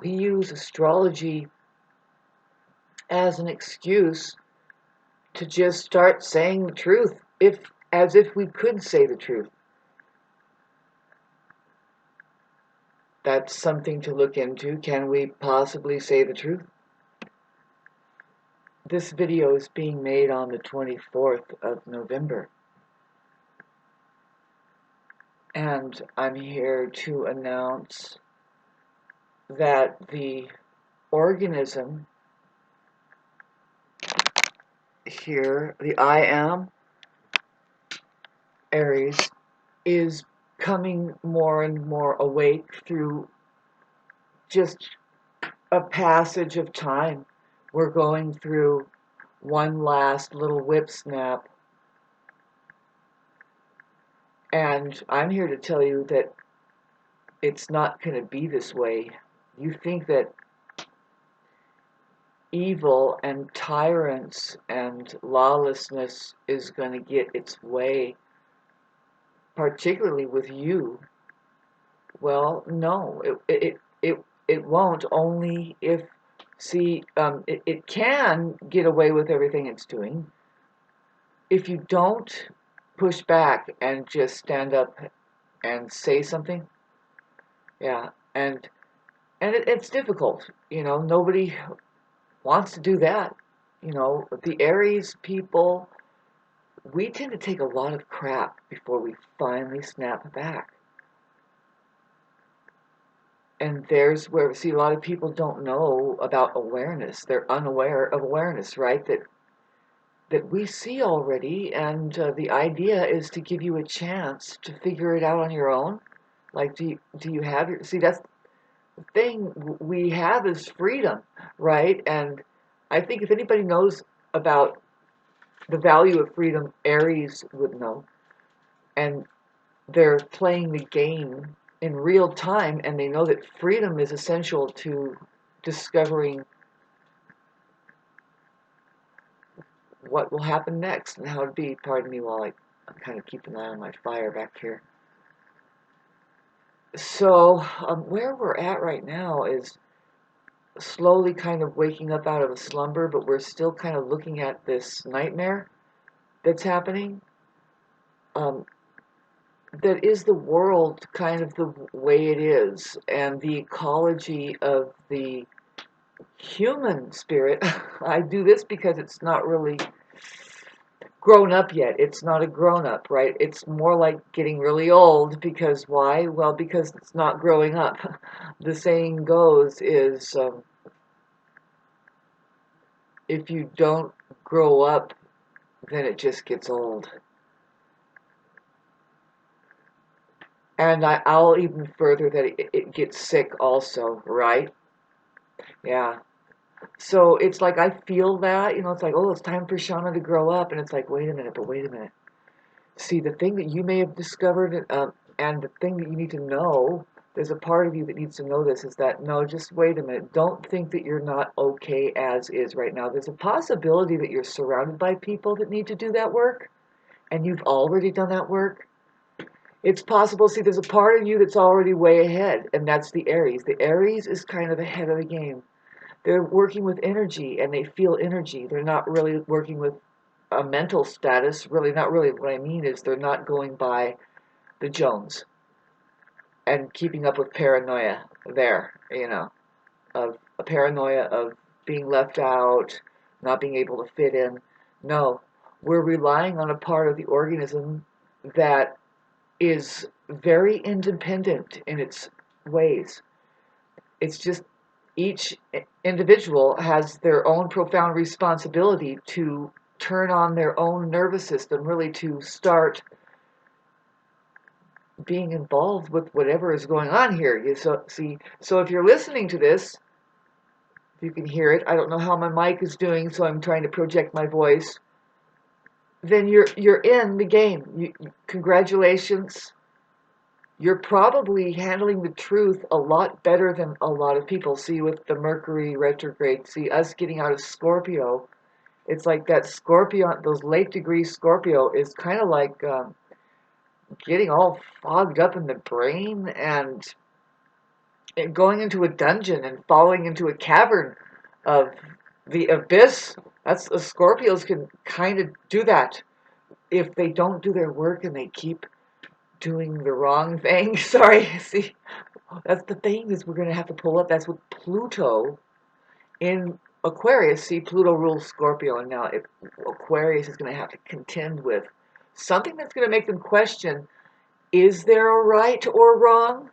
We use astrology as an excuse to just start saying the truth, as if we could say the truth. That's something to look into. Can we possibly say the truth? This video is being made on the 24th of November. And I'm here to announce that the organism here, the iAm, ARiEs, is coming more and more awake through just a passage of time. We're going through one last little whip snap. And I'm here to tell you that it's not going to be this way. You think that evil and tyrants and lawlessness is going to get its way, particularly with you. Well, no, it won't. Only if, see, it can get away with everything it's doing if you don't push back and just stand up and say something. Yeah, and it's difficult. Nobody wants to do that. The ARiEs people, we tend to take a lot of crap before we finally snap back. And there's where, see, a lot of people don't know about awareness. They're unaware of awareness, right? That we see already, and the idea is to give you a chance to figure it out on your own. Like, do you have your, see, that's the thing we have is freedom, right? And I think if anybody knows about the value of freedom, ARiEs would know. And they're playing the game in real time, and they know that freedom is essential to discovering what will happen next and how to be. Pardon me while I'm kind of keeping an eye on my fire back here. So where we're at right now is slowly kind of waking up out of a slumber, but we're still kind of looking at this nightmare that's happening. That is the world kind of the way it is, and the ecology of the human spirit. I do this because it's not really grown up yet. It's not a grown up, right? It's more like getting really old. Because why? Well, because it's not growing up. The saying goes is, if you don't grow up, then it just gets old. And I'll even further that it gets sick also, right? Yeah. So it's like I feel that, it's like, oh, it's time for Shauna to grow up. And it's like, wait a minute, but wait a minute. See, the thing that you may have discovered, and the thing that you need to know, there's a part of you that needs to know this, is that, no, just wait a minute. Don't think that you're not okay as is right now. There's a possibility that you're surrounded by people that need to do that work, and you've already done that work. It's possible, see, there's a part of you that's already way ahead, and that's the ARiEs. The ARiEs is kind of ahead of the game. They're working with energy, and they feel energy. They're not really working with a mental status. Really, not really. What I mean is they're not going by the Jones and keeping up with paranoia there, of a paranoia of being left out, not being able to fit in. No, we're relying on a part of the organism that is very independent in its ways. It's just each individual has their own profound responsibility to turn on their own nervous system, really to start being involved with whatever is going on here. So if you're listening to this, if you can hear it, I don't know how my mic is doing, so I'm trying to project my voice. Then you're in the game. Congratulations. You're probably handling the truth a lot better than a lot of people. See, with the Mercury retrograde, see, us getting out of Scorpio, it's like that Scorpio, those late degree Scorpio is kind of like getting all fogged up in the brain, and going into a dungeon and falling into a cavern of the abyss. That's Scorpios can kind of do that if they don't do their work and they keep doing the wrong thing. Sorry, see, that's the thing is we're going to have to pull up. That's with Pluto in Aquarius. See, Pluto rules Scorpio, and now Aquarius is going to have to contend with something that's going to make them question, is there a right or wrong?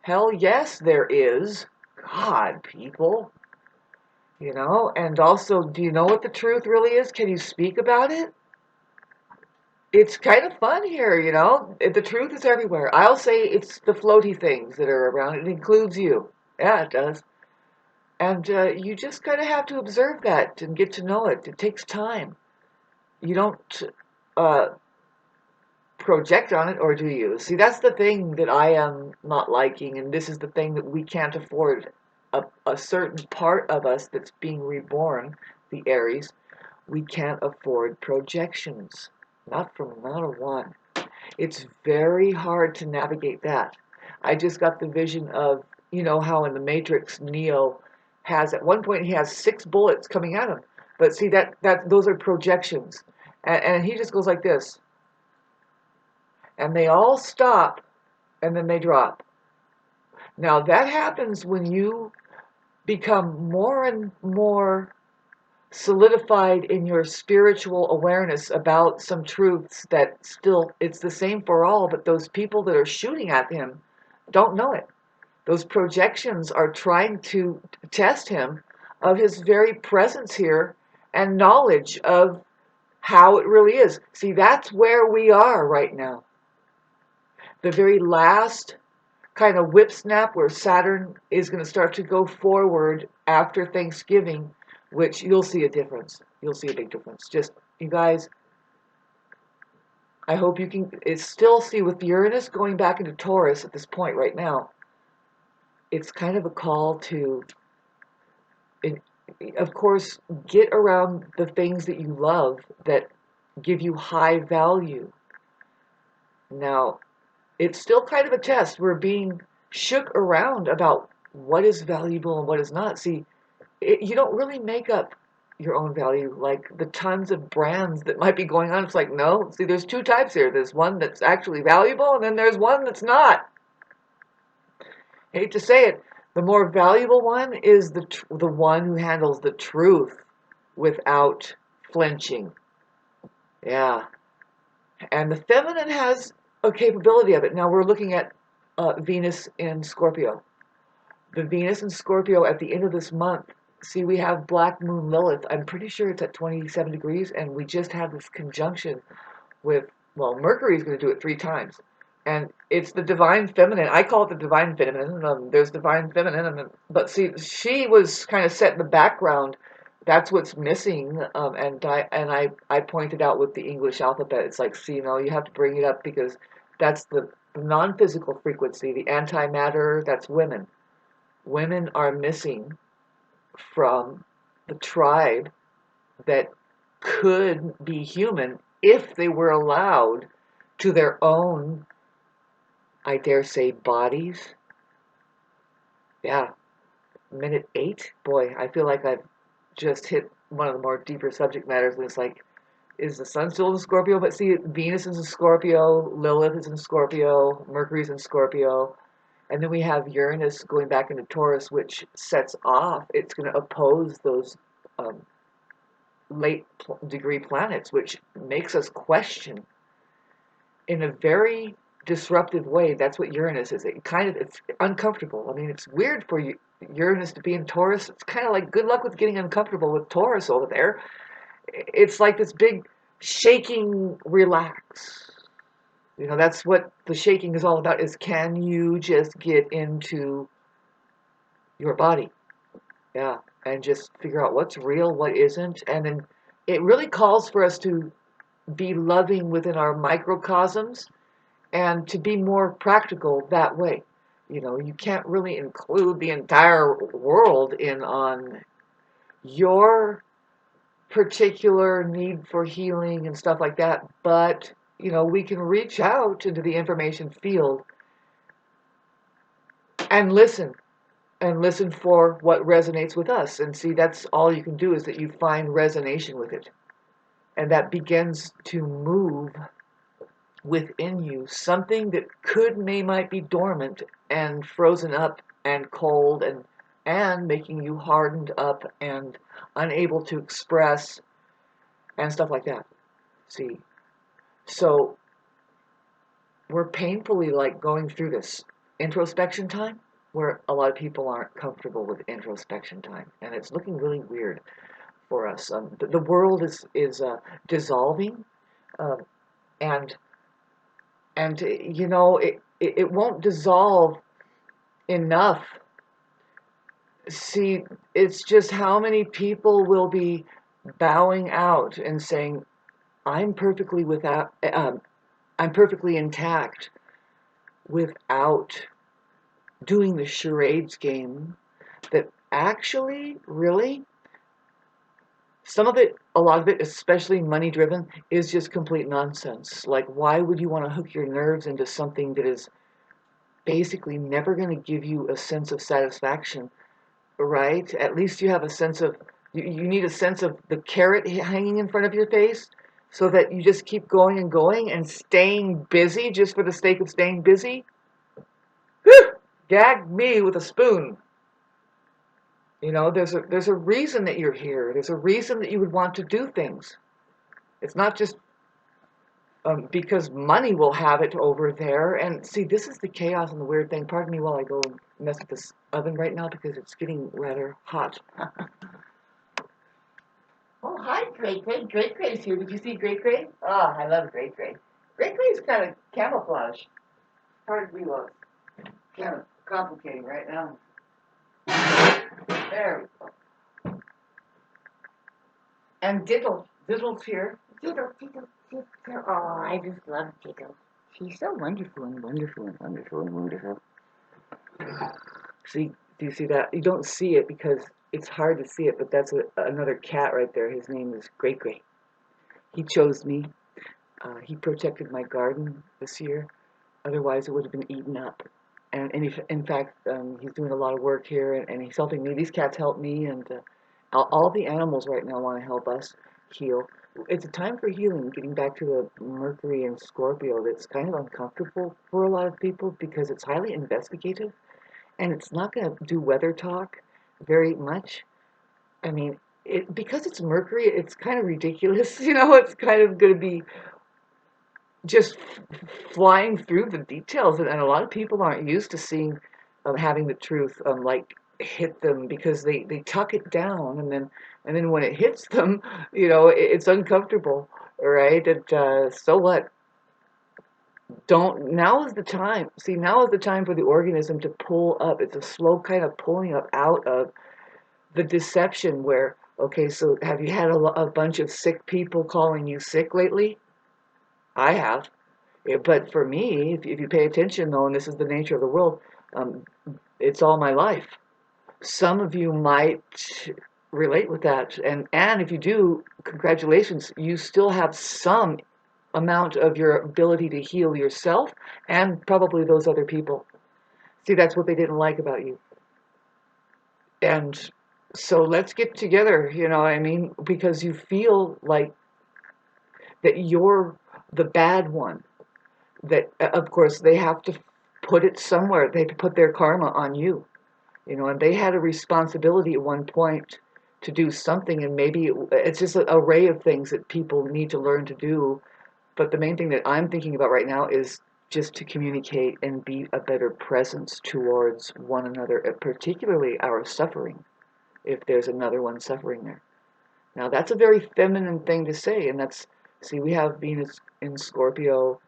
Hell yes, there is. God, people. And also, do you know what the truth really is? Can you speak about it? It's kind of fun here, The truth is everywhere. I'll say it's the floaty things that are around. It includes you. Yeah, it does. And you just kind of have to observe that and get to know it. It takes time. You don't uh, project on it, or do you? See, that's the thing that I am not liking, and this is the thing that we can't afford. A certain part of us that's being reborn, the ARiEs, we can't afford projections. Not a one. It's very hard to navigate that. I just got the vision of, how in the Matrix, Neo at one point he has 6 bullets coming at him. But see, those are projections. And he just goes like this. And they all stop, and then they drop. Now, that happens when you become more and more solidified in your spiritual awareness about some truths that still, it's the same for all, but those people that are shooting at him don't know it. Those projections are trying to test him of his very presence here and knowledge of how it really is. See, that's where we are right now. The very last kind of whip snap where Saturn is going to start to go forward after Thanksgiving, which you'll see a difference. You'll see a big difference. Just, you guys, I hope you can still see with Uranus going back into Taurus at this point right now. It's kind of a call to, of course, get around the things that you love that give you high value. Now, it's still kind of a test. We're being shook around about what is valuable and what is not. See, you don't really make up your own value like the tons of brands that might be going on. It's like, no. See, there's 2 types here. There's one that's actually valuable, and then there's one that's not. Hate to say it, the more valuable one is the one who handles the truth without flinching. Yeah. And the feminine has a capability of it. Now we're looking at Venus in Scorpio. The Venus in Scorpio at the end of this month, see, we have Black Moon Lilith. I'm pretty sure it's at 27 degrees, and we just had this conjunction with, well, Mercury's going to do it 3 times. And it's the divine feminine. I call it the divine feminine. There's divine feminine. But see, she was kind of set in the background. That's what's missing. And I pointed out with the English alphabet, it's like, see, you have to bring it up because that's the non-physical frequency, the antimatter, that's women. Women are missing from the tribe that could be human if they were allowed to their own, I dare say, bodies. Yeah, minute 8. Boy, I feel like I've just hit one of the more deeper subject matters. And it's like, is the sun still in Scorpio? But see, Venus is in Scorpio, Lilith is in Scorpio, Mercury's in Scorpio. And then we have Uranus going back into Taurus, which sets off. It's going to oppose those late degree planets, which makes us question in a very disruptive way. That's what Uranus is. It's uncomfortable. I mean, it's weird for Uranus to be in Taurus. It's kind of like, good luck with getting uncomfortable with Taurus over there. It's like this big shaking, relax. That's what the shaking is all about, is can you just get into your body? Yeah, and just figure out what's real, what isn't. And then it really calls for us to be loving within our microcosms and to be more practical that way. You can't really include the entire world in on your particular need for healing and stuff like that, but we can reach out into the information field and listen for what resonates with us. And see, that's all you can do, is that you find resonation with it. And that begins to move within you something that might be dormant and frozen up and cold and making you hardened up and unable to express and stuff like that. See, so we're painfully like going through this introspection time where a lot of people aren't comfortable with introspection time, and it's looking really weird for us. The world is dissolving, uh, and it won't dissolve enough. See, it's just how many people will be bowing out and saying, I'm perfectly I'm perfectly intact, without doing the charades game that actually, really, a lot of it, especially money driven, is just complete nonsense. Like, why would you want to hook your nerves into something that is basically never going to give you a sense of satisfaction, right? At least you have a sense of, you need a sense of the carrot hanging in front of your face, so that you just keep going and going and staying busy just for the sake of staying busy. Gag me with a spoon. There's a reason that you're here. There's a reason that you would want to do things. It's not just because money will have it over there. And see, this is the chaos and the weird thing. Pardon me while I go and mess with this oven right now, because it's getting rather hot. Oh, hi, Great Gray. Great Gray's here. Did you see Great Gray? Oh, I love Great Gray. Great Gray's kind of camouflage. Pardon me while it's kind of complicating right now. There we go. And Diddle's here. Diddle. Oh, I just love Diddle. She's so wonderful and wonderful and wonderful and wonderful. See, do you see that? You don't see it because it's hard to see it, but that's another cat right there. His name is Great Gray. He chose me. He protected my garden this year. Otherwise, it would have been eaten up. And in fact, he's doing a lot of work here, and he's helping me. These cats help me, and all the animals right now want to help us heal. It's a time for healing, getting back to the Mercury and Scorpio that's kind of uncomfortable for a lot of people because it's highly investigative, and it's not going to do weather talk very much. I mean, because it's Mercury, it's kind of ridiculous. It's kind of going to be just flying through the details, and a lot of people aren't used to seeing, having the truth, like hit them, because they tuck it down, and then when it hits them, it's uncomfortable, right? And so what? Don't Now is the time. See, now is the time for the organism to pull up. It's a slow kind of pulling up out of the deception. Where, okay, so have you had a bunch of sick people calling you sick lately? I have. Yeah, but for me, if you pay attention, though, and this is the nature of the world, um, it's all my life. Some of you might relate with that, and if you do, congratulations, you still have some amount of your ability to heal yourself and probably those other people. See, that's what they didn't like about you. And so let's get together, you know what I mean? Because you feel like that you're the bad one. That, of course, they have to put it somewhere. They have to put their karma on you, and they had a responsibility at one point to do something, and maybe it's just an array of things that people need to learn to do. But the main thing that I'm thinking about right now is just to communicate and be a better presence towards one another, particularly our suffering, if there's another one suffering there. Now, that's a very feminine thing to say, and see, we have Venus in Scorpio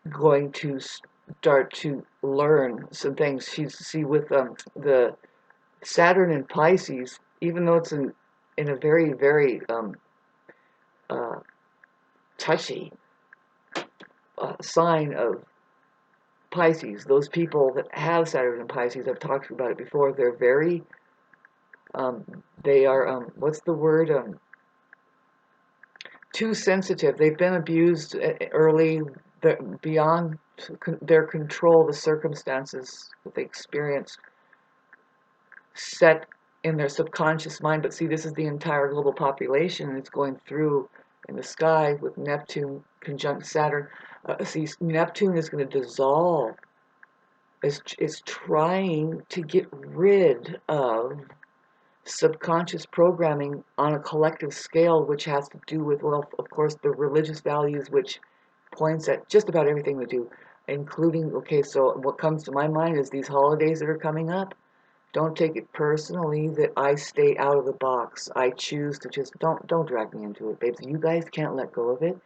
going to start to learn some things. See, with the Saturn in Pisces, even though it's in a very, very uh, touchy sign of Pisces, those people that have Saturn in Pisces, I've talked about it before, they're very, they are, what's the word? too sensitive. They've been abused early, beyond their control. The circumstances that they experienced set in their subconscious mind. But see, this is the entire global population, and it's going through in the sky with Neptune conjunct Saturn. See, Neptune is going to dissolve. Is trying to get rid of subconscious programming on a collective scale, which has to do with, well, of course, the religious values, which points at just about everything we do, including, okay, so what comes to my mind is these holidays that are coming up. Don't take it personally that I stay out of the box. I choose to just don't drag me into it, babes. You guys can't let go of it,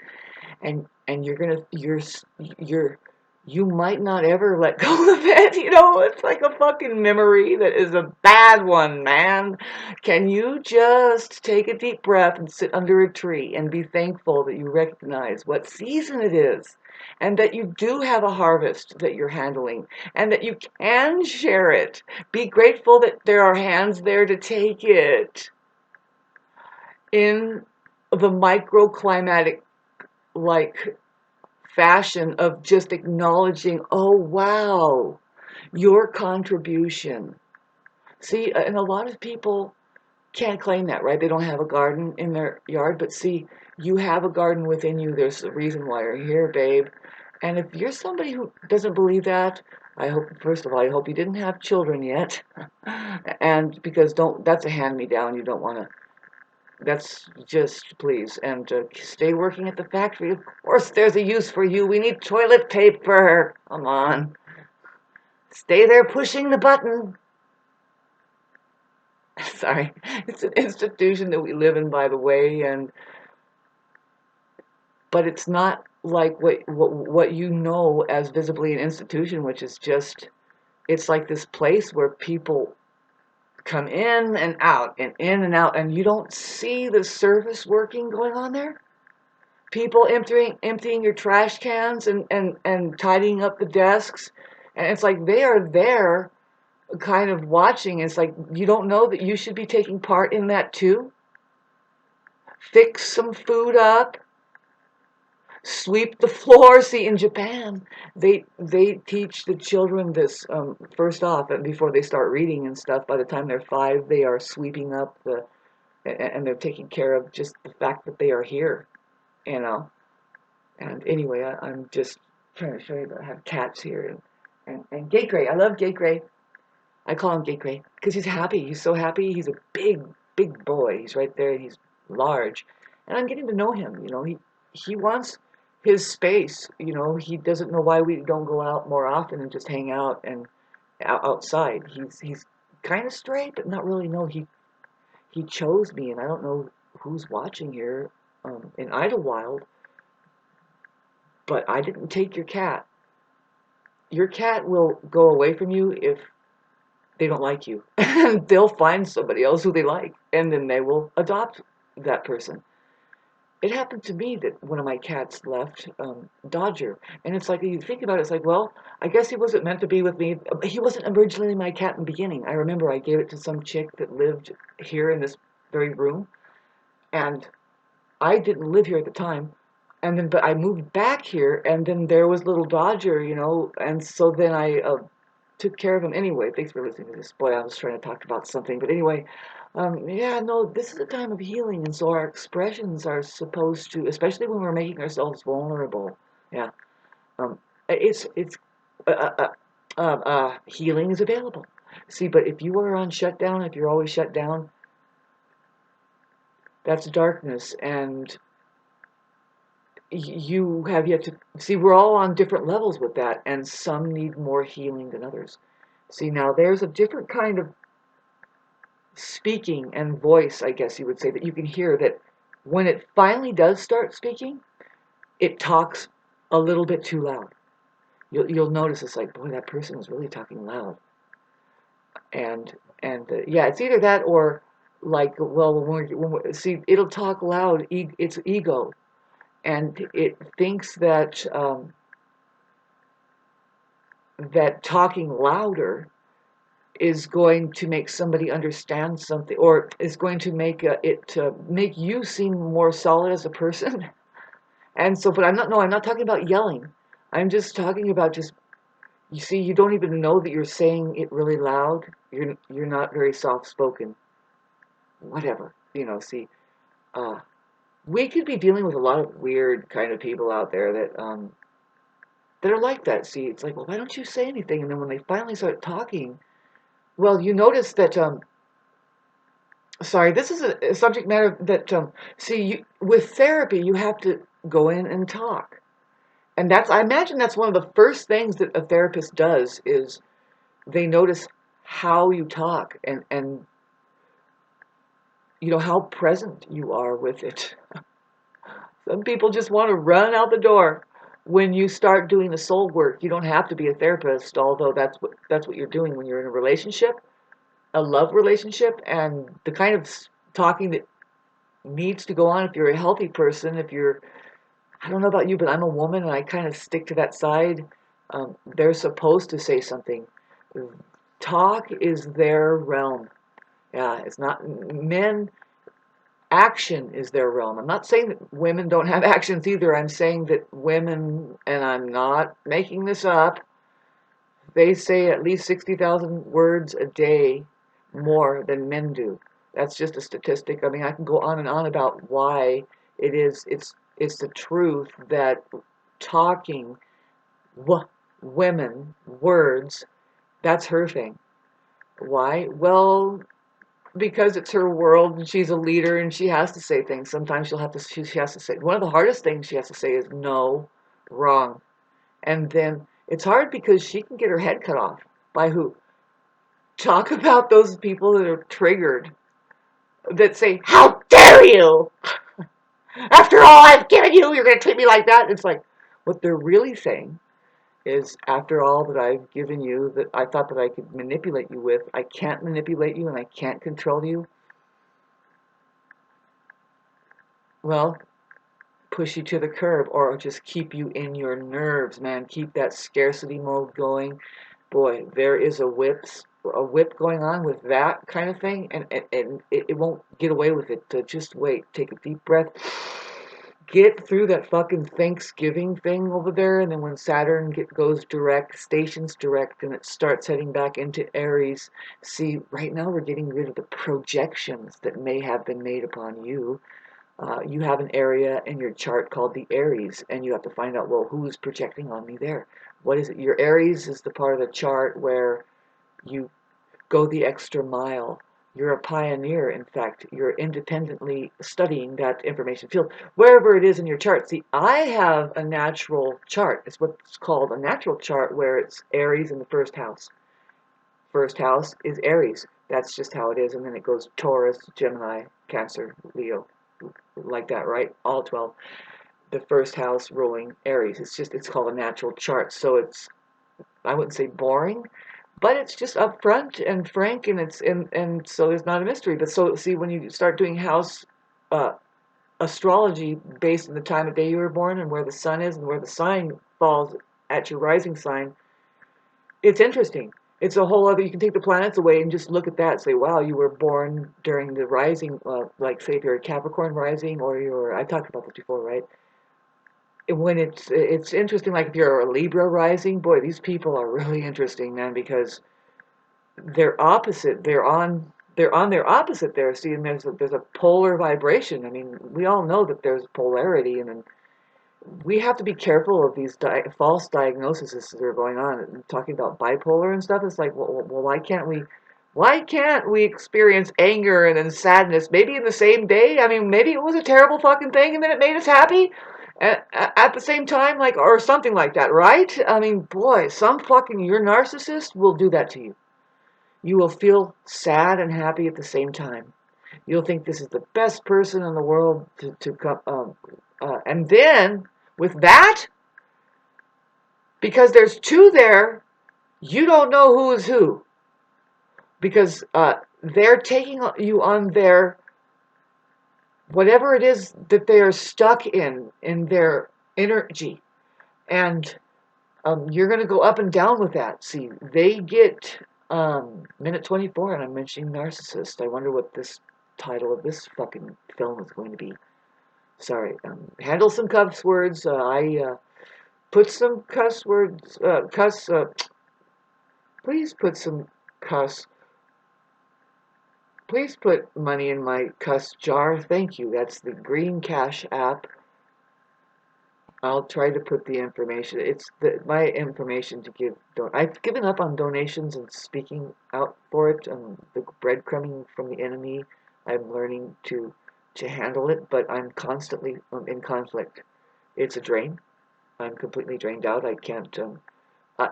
and you're you might not ever let go of it. It's like a fucking memory that is a bad one, man. Can you just take a deep breath and sit under a tree and be thankful that you recognize what season it is, and that you do have a harvest that you're handling, and that you can share it. Be grateful that there are hands there to take it. In the microclimatic, like, fashion of just acknowledging, oh wow, your contribution. See, and a lot of people can't claim that, right? They don't have a garden in their yard, but see, you have a garden within you. There's a reason why you're here, babe. And if you're somebody who doesn't believe that, I hope, first of all, I hope you didn't have children yet. And because that's a hand me down. You don't want to, that's just, please. And stay working at the factory. Of course, there's a use for you. We need toilet paper. Come on. Stay there pushing the button. Sorry. It's an institution that we live in, by the way. But it's not like what you know as visibly an institution, which is just, it's like this place where people come in and out and in and out, and you don't see the service working going on there. People emptying your trash cans and tidying up the desks. And it's like they are there kind of watching. It's like you don't know that you should be taking part in that too. Fix some food up, sweep the floor. See, in Japan, they teach the children this, first off, and before they start reading and stuff. By the time they're 5, they are sweeping up and they're taking care of just the fact that they are here, you know. And anyway, I'm just trying to show you that I have cats here. And Gate Gray, I love Gate Gray. I call him Gate Gray because he's happy. He's so happy. He's a big boy. He's right there. He's large. And I'm getting to know him. He wants his space. He doesn't know why we don't go out more often and just hang out and outside. He's kind of stray, but not really. No, he chose me, and I don't know who's watching here in Idlewild. But I didn't take your cat. Your cat will go away from you if they don't like you. And they'll find somebody else who they like, and then they will adopt that person. It happened to me that one of my cats left, Dodger. And it's like, you think about it, it's like, well, I guess he wasn't meant to be with me. He wasn't originally my cat in the beginning. I remember I gave it to some chick that lived here in this very room. And I didn't live here at the time. And then, but I moved back here, and then there was little Dodger, and so then I took care of him. Anyway, thanks for listening to this. Boy, I was trying to talk about something, but anyway, yeah, no, this is a time of healing, and so our expressions are supposed to, especially when we're making ourselves vulnerable. Yeah, it's healing is available. See, but if you are on shutdown, if you're always shut down, that's darkness, and you have yet to see. We're all on different levels with that, and some need more healing than others. See, now there's a different kind of speaking and voice, I guess you would say, that you can hear, that when it finally does start speaking, it talks a little bit too loud. You'll notice it's like, boy, that person is really talking loud. And yeah, it's either that or, like, well, see, it'll talk loud. It's ego, and it thinks that talking louder is going to make somebody understand something, or is going to make make you seem more solid as a person. And so, but I'm not talking about yelling. I'm just talking about just, you see, you don't even know that you're saying it really loud. You're not very soft spoken. Whatever, see, uh, we could be dealing with a lot of weird kind of people out there that are like that. See, it's like, well, why don't you say anything? And then when they finally start talking, well, you notice that, sorry, this is a subject matter that, see, with therapy, you have to go in and talk. And I imagine that's one of the first things that a therapist does is they notice how you talk and how present you are with it. Some people just want to run out the door. When you start doing the soul work, you don't have to be a therapist, although that's what you're doing when you're in a relationship, a love relationship, and the kind of talking that needs to go on if you're a healthy person. If you're, I don't know about you, but I'm a woman and I kind of stick to that side. They're supposed to say something. Talk is their realm. Yeah, it's not men. Action is their realm. I'm not saying that women don't have actions either. I'm saying that women, and I'm not making this up, they say at least 60,000 words a day more than men do. That's just a statistic. I mean, I can go on and on about why it is. It's the truth that talking, women, words, that's her thing. Why? Well, because it's her world and she's a leader and she has to say things. Sometimes she has to say, one of the hardest things she has to say is no, wrong. And then it's hard because she can get her head cut off. By who? Talk about those people that are triggered, that say, how dare you? After all I've given you, you're going to treat me like that? It's like, what they're really saying is, after all that I've given you, that I thought that I could manipulate you with, I can't manipulate you and I can't control you. Well, push you to the curb, or just keep you in your nerves, man. Keep that scarcity mode going. Boy, there is a whip going on with that kind of thing, and it won't get away with it. To just wait, take a deep breath, get through that fucking Thanksgiving thing over there, and then when Saturn goes direct, stations direct, and it starts heading back into Aries. See, right now we're getting rid of the projections that may have been made upon you. You have an area in your chart called the ARiEs, and you have to find out, well, who's projecting on me there? What is it? Your ARiEs is the part of the chart where you go the extra mile. You're a pioneer, in fact. You're independently studying that information field, wherever it is in your chart. See, I have a natural chart. It's what's called a natural chart, where it's Aries in the first house. First house is Aries. That's just how it is. And then it goes Taurus, Gemini, Cancer, Leo, like that, right? All 12. The first house ruling Aries. It's called a natural chart. So it's, I wouldn't say boring, but it's just upfront and frank, and and so there's not a mystery. But so see, when you start doing house uh, astrology based on the time of day you were born and where the sun is and where the sign falls at your rising sign, it's interesting. It's a whole other. You can take the planets away and just look at that and say, wow, you were born during the rising, like say if you're a Capricorn rising, or you're, I talked about this before, right? When it's interesting, like if you're a Libra rising, boy, these people are really interesting, man, because they're opposite. They're on their opposite there. See, and there's a polar vibration. I mean, we all know that there's polarity, and then we have to be careful of these false diagnoses that are going on. And talking about bipolar and stuff, it's like, well, why can't we experience anger and then sadness maybe in the same day? I mean, maybe it was a terrible fucking thing and then it made us happy at the same time, like, or something like that, right? I mean, boy, your narcissist will do that to you. You will feel sad and happy at the same time. You'll think this is the best person in the world to come, and then with that, because there's two there, you don't know who is who, because they're taking you on their, whatever it is that they are stuck in their energy, and you're going to go up and down with that. See, they get Minute 24, and I'm mentioning narcissist. I wonder what this title of this fucking film is going to be. Sorry. Handle some cuss words. I put some cuss words. Please put some cuss. Please put money in my cuss jar. Thank you. That's the Green Cash app. I'll try to put the information. It's my information to give. I've given up on donations and speaking out for it. The breadcrumbing from the enemy. I'm learning to handle it, but I'm constantly in conflict. It's a drain. I'm completely drained out. I can't.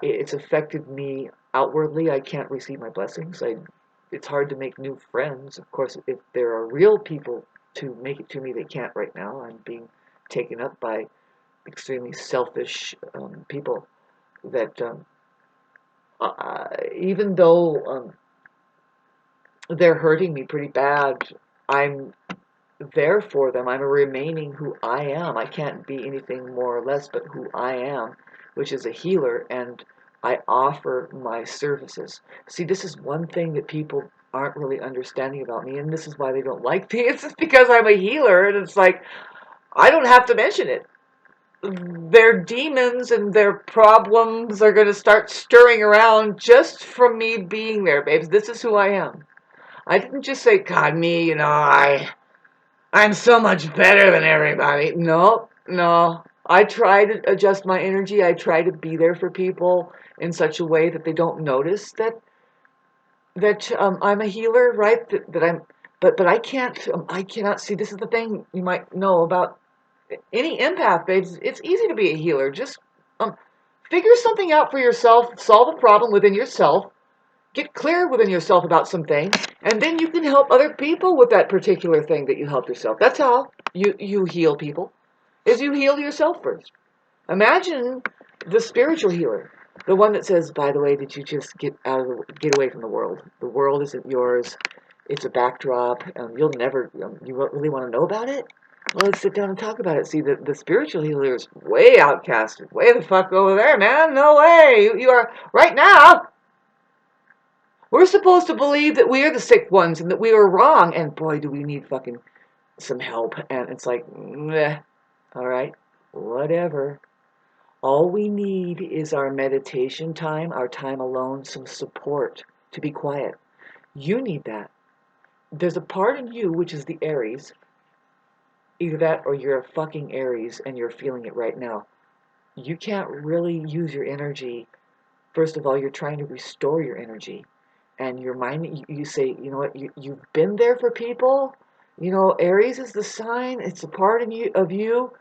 It's affected me outwardly. I can't receive my blessings. It's hard to make new friends. Of course, if there are real people to make it to me, they can't right now. I'm being taken up by extremely selfish people that even though they're hurting me pretty bad, I'm there for them. I'm remaining who I am. I can't be anything more or less but who I am, which is a healer, and I offer my services. See, this is one thing that people aren't really understanding about me, and this is why they don't like me. It's just because I'm a healer, and it's like, I don't have to mention it. Their demons and their problems are going to start stirring around just from me being there, babes. This is who I am. I didn't just say, God, me, I'm so much better than everybody. No, no. I try to adjust my energy. I try to be there for people in such a way that they don't notice that I'm a healer, right? That I'm, but I cannot see. This is the thing you might know about any empath, babes. It's easy to be a healer. Just um, figure something out for yourself. Solve a problem within yourself. Get clear within yourself about something, and then you can help other people with that particular thing that you helped yourself. That's how you heal people, is you heal yourself first. Imagine the spiritual healer, the one that says, by the way, did you just get away from the world? The world isn't yours. It's a backdrop. You'll never, you really want to know about it? Well, let's sit down and talk about it. See, the spiritual healer is way outcasted. Way the fuck over there, man. No way. You are, right now, we're supposed to believe that we are the sick ones and that we are wrong. And boy, do we need fucking some help. And it's like, meh. All right, whatever. All we need is our meditation time, our time alone, some support to be quiet. You need that. There's a part in you, which is the ARiEs. Either that or you're a fucking ARiEs and you're feeling it right now. You can't really use your energy. First of all, you're trying to restore your energy. And your mind, you say, you know what, you've been there for people. ARiEs is the sign. It's a part of you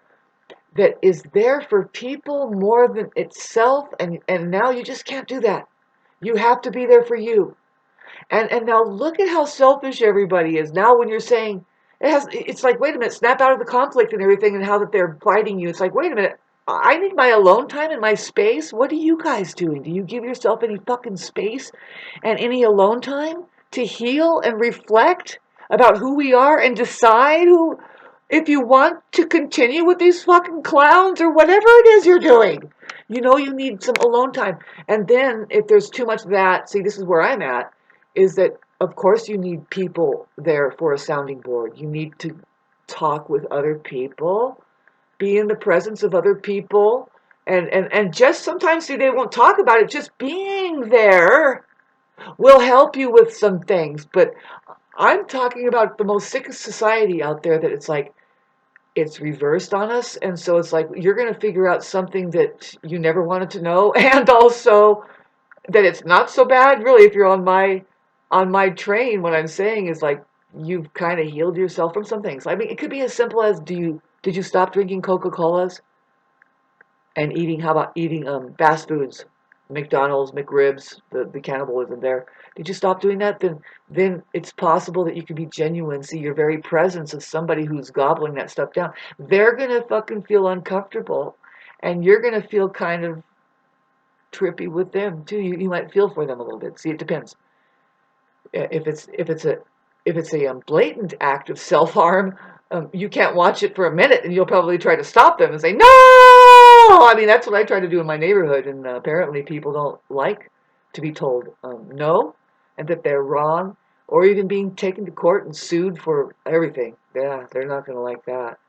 that is there for people more than itself, and now you just can't do that. You have to be there for you. And now look at how selfish everybody is. Now when you're saying it's like, wait a minute, snap out of the conflict and everything, and how that they're fighting you. It's like, wait a minute, I need my alone time and my space. What are you guys doing? Do you give yourself any fucking space and any alone time to heal and reflect about who we are and decide who, if you want to continue with these fucking clowns or whatever it is you're doing? You need some alone time. And then if there's too much of that, see, this is where I'm at, is that of course you need people there for a sounding board. You need to talk with other people, be in the presence of other people, and just sometimes, see, they won't talk about it. Just being there will help you with some things. But I'm talking about the most sickest society out there, that it's like it's reversed on us, and so it's like you're going to figure out something that you never wanted to know, and also that it's not so bad, really, if you're on my train. What I'm saying is, like, you've kind of healed yourself from some things. I mean, it could be as simple as, did you stop drinking Coca-Colas and eating, how about eating fast foods, McDonald's, McRibs, the cannibalism there? Did you stop doing that? Then it's possible that you can be genuine. See, your very presence of somebody who's gobbling that stuff down, they're gonna fucking feel uncomfortable, and you're gonna feel kind of trippy with them too. You might feel for them a little bit. See, it depends. If it's a blatant act of self-harm, you can't watch it for a minute, and you'll probably try to stop them and say, no! I mean, that's what I try to do in my neighborhood, and apparently people don't like to be told no and that they're wrong, or even being taken to court and sued for everything. Yeah, they're not going to like that.